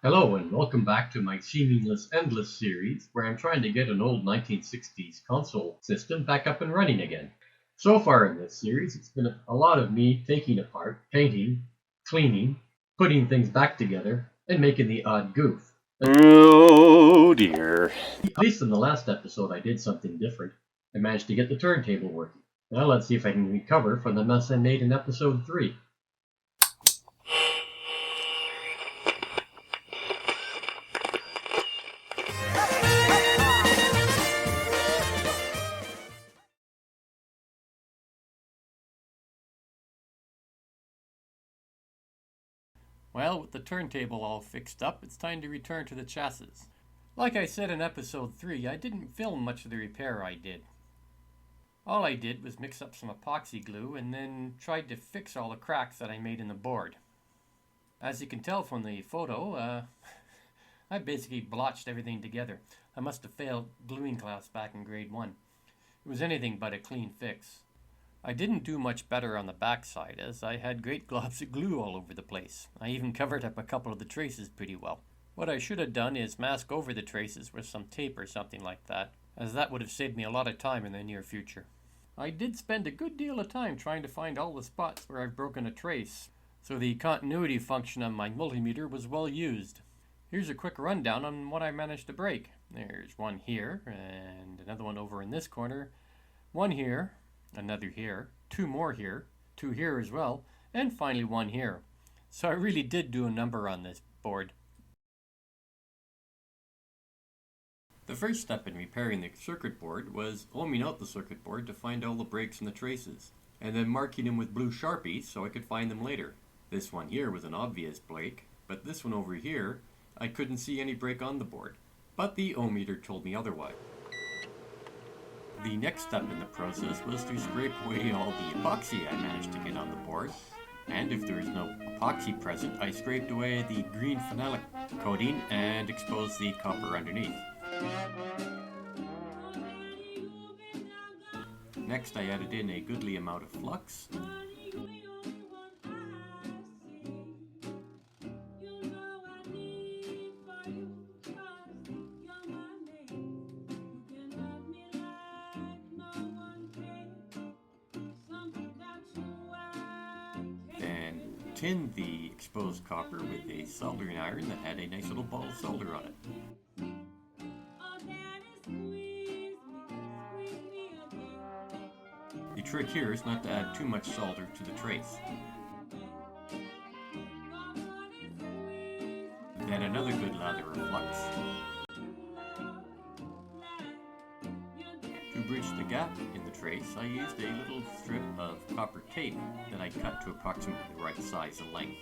Hello and welcome back to my seamless endless series where I'm trying to get an old 1960s console system back up and running again. So far in this series, it's been a lot of me taking apart, painting, cleaning, putting things back together, and making the odd goof. Oh dear. At least in the last episode I did something different. I managed to get the turntable working. Now let's see if I can recover from the mess I made in episode 3. Well, with the turntable all fixed up, it's time to return to the chassis. Like I said in episode 3, I didn't film much of the repair I did. All I did was mix up some epoxy glue and then tried to fix all the cracks that I made in the board. As you can tell from the photo, I basically blotched everything together. I must have failed gluing class back in grade 1. It was anything but a clean fix. I didn't do much better on the backside, as I had great globs of glue all over the place. I even covered up a couple of the traces pretty well. What I should have done is mask over the traces with some tape or something like that, as that would have saved me a lot of time in the near future. I did spend a good deal of time trying to find all the spots where I've broken a trace, so the continuity function on my multimeter was well used. Here's a quick rundown on what I managed to break. There's one here, and another one over in this corner, one here, another here, two more here, two here as well, and finally one here. So I really did do a number on this board. The first step in repairing the circuit board was ohming out the circuit board to find all the breaks and the traces, and then marking them with blue Sharpie so I could find them later. This one here was an obvious break, but this one over here, I couldn't see any break on the board, but the ohmmeter told me otherwise. The next step in the process was to scrape away all the epoxy I managed to get on the board, and if there was no epoxy present, I scraped away the green phenolic coating and exposed the copper underneath. Next, I added in a goodly amount of flux. Tinned the exposed copper with a soldering iron that had a nice little ball of solder on it. The trick here is not to add too much solder to the trace. Then another good lather of flux. To bridge the gap in the trace, I used a little strip of copper tape that I cut to approximately the right size and length.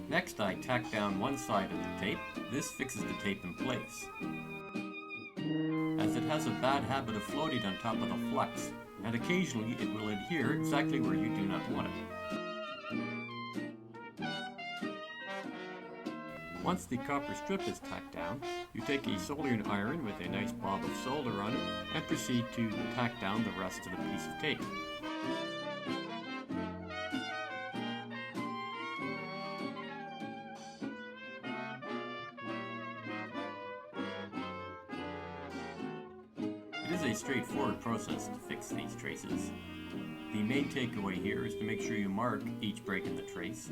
Next, I tack down one side of the tape. This fixes the tape in place, as it has a bad habit of floating on top of the flux, and occasionally it will adhere exactly where you do not want it. Once the copper strip is tacked down, you take a soldering iron with a nice blob of solder on it and proceed to tack down the rest of the piece of tape. It is a straightforward process to fix these traces. The main takeaway here is to make sure you mark each break in the trace.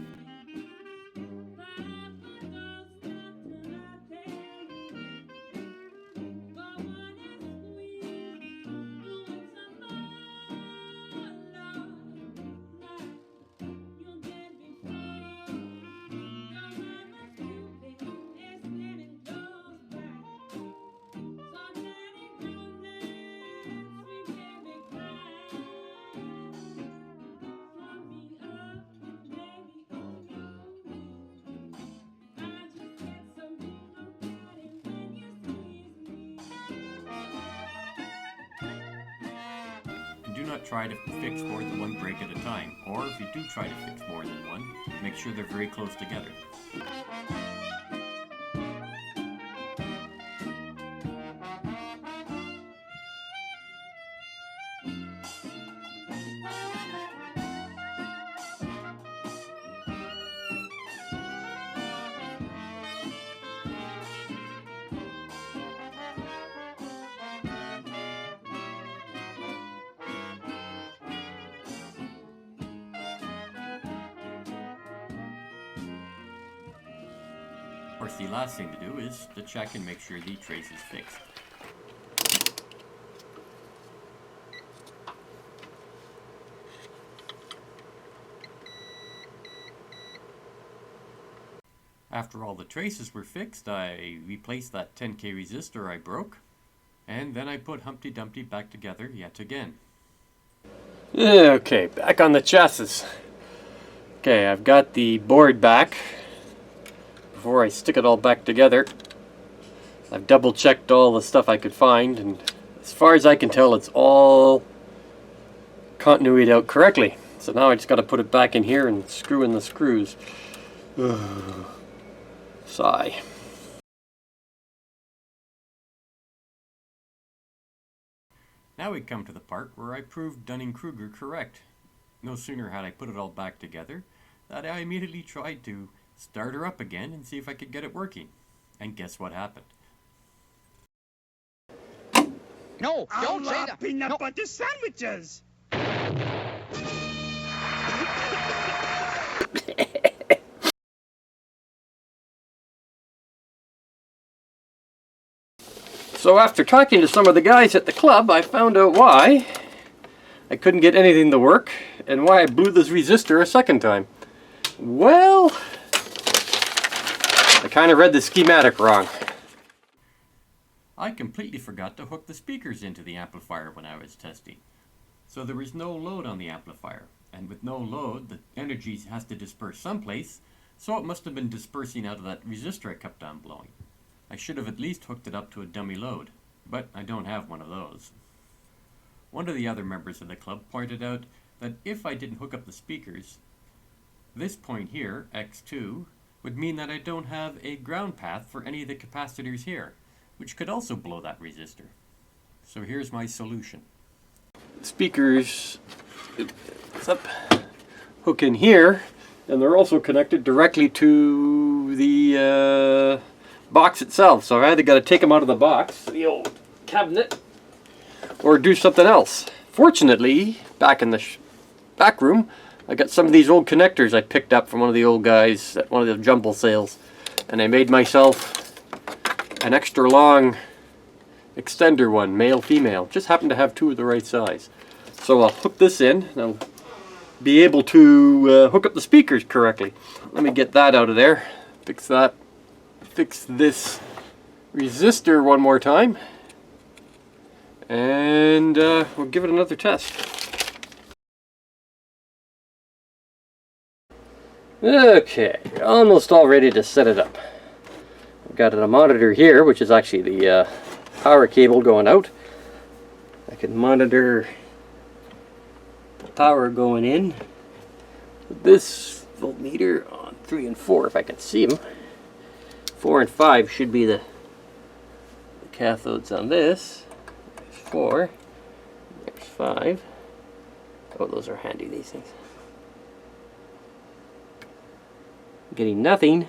Do not try to fix more than one break at a time, or if you do try to fix more than one, make sure they're very close together. course, the last thing to do is to check and make sure the trace is fixed. After all the traces were fixed, I replaced that 10K resistor I broke, and then I put Humpty Dumpty back together yet again. Okay, back on the chassis. Okay, I've got the board back. Before I stick it all back together, I've double checked all the stuff I could find, and as far as I can tell, it's all continuity'd out correctly. So now I just got to put it back in here and screw in the screws. Sigh. Now we come to the part where I proved Dunning and Kruger correct. No sooner had I put it all back together that I immediately tried to start her up again and see if I could get it working. And guess what happened? No, don't say that. Peanut butter sandwiches. So after talking to some of the guys at the club, I found out why I couldn't get anything to work and why I blew this resistor a second time. Well, I kind of read the schematic wrong. I completely forgot to hook the speakers into the amplifier when I was testing. So there was no load on the amplifier, and with no load, the energy has to disperse someplace, so it must have been dispersing out of that resistor I kept on blowing. I should have at least hooked it up to a dummy load, but I don't have one of those. One of the other members of the club pointed out that if I didn't hook up the speakers, this point here, X2, would mean that I don't have a ground path for any of the capacitors here, which could also blow that resistor. So here's my solution. Speakers hook in here, and they're also connected directly to the box itself, so I either got to take them out of the box, the old cabinet, or do something else. Fortunately, back in the back room, I got some of these old connectors I picked up from one of the old guys at one of the jumble sales, and I made myself an extra long extender one, male-female. Just happened to have two of the right size. So I'll hook this in, and I'll be able to hook up the speakers correctly. Let me get that out of there, fix that. Fix this resistor one more time, and we'll give it another test. Okay, almost all ready to set it up. I've got a monitor here, which is actually the power cable going out. I can monitor the power going in with this voltmeter on 3 and 4 if I can see them. 4 and 5 should be the cathodes on this. There's 4. There's 5. Oh, those are handy, these things. Getting nothing.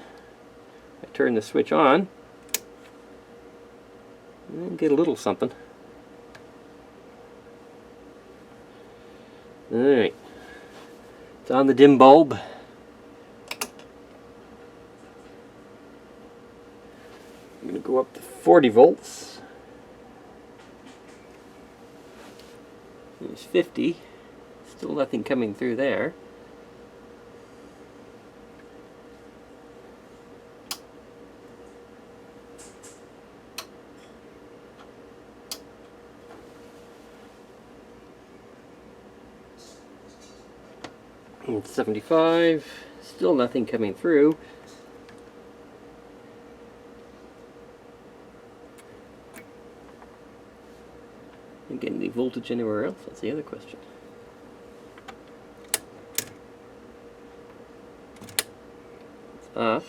I turn the switch on and get a little something. Alright. It's on the dim bulb. I'm going to go up to 40 volts. There's 50. Still nothing coming through there. And 75. Still nothing coming through. Getting the voltage anywhere else? That's the other question. It's off.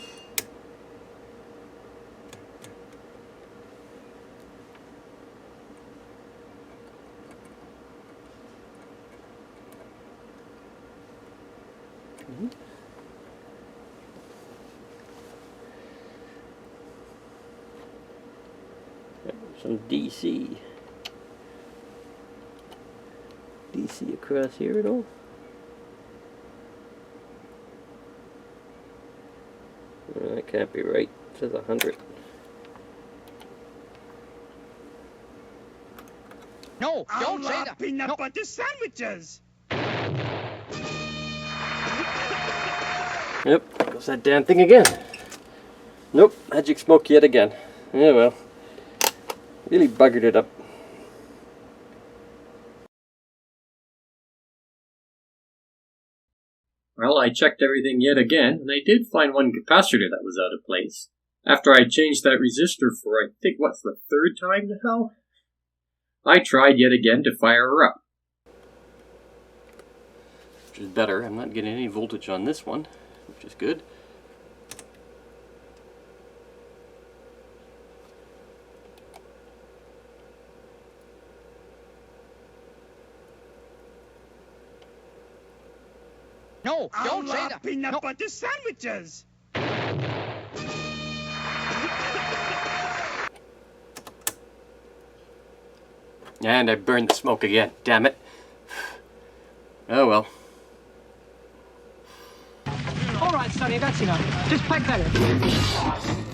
Some DC across here at all? That can't be right. It says 100. No, don't say that. Peanut No. butter sandwiches. Yep, there goes that damn thing again. Nope, magic smoke yet again. Yeah, well. Really buggered it up. Well, I checked everything yet again, and I did find one capacitor that was out of place. After I changed that resistor for, I think, what's the third time now? I tried yet again to fire her up. Which is better. I'm not getting any voltage on this one, which is good. No, don't say that. Peanut No. butter sandwiches. And I burned the smoke again. Damn it. Oh well. All right, Sonny, that's enough. Just pack that in.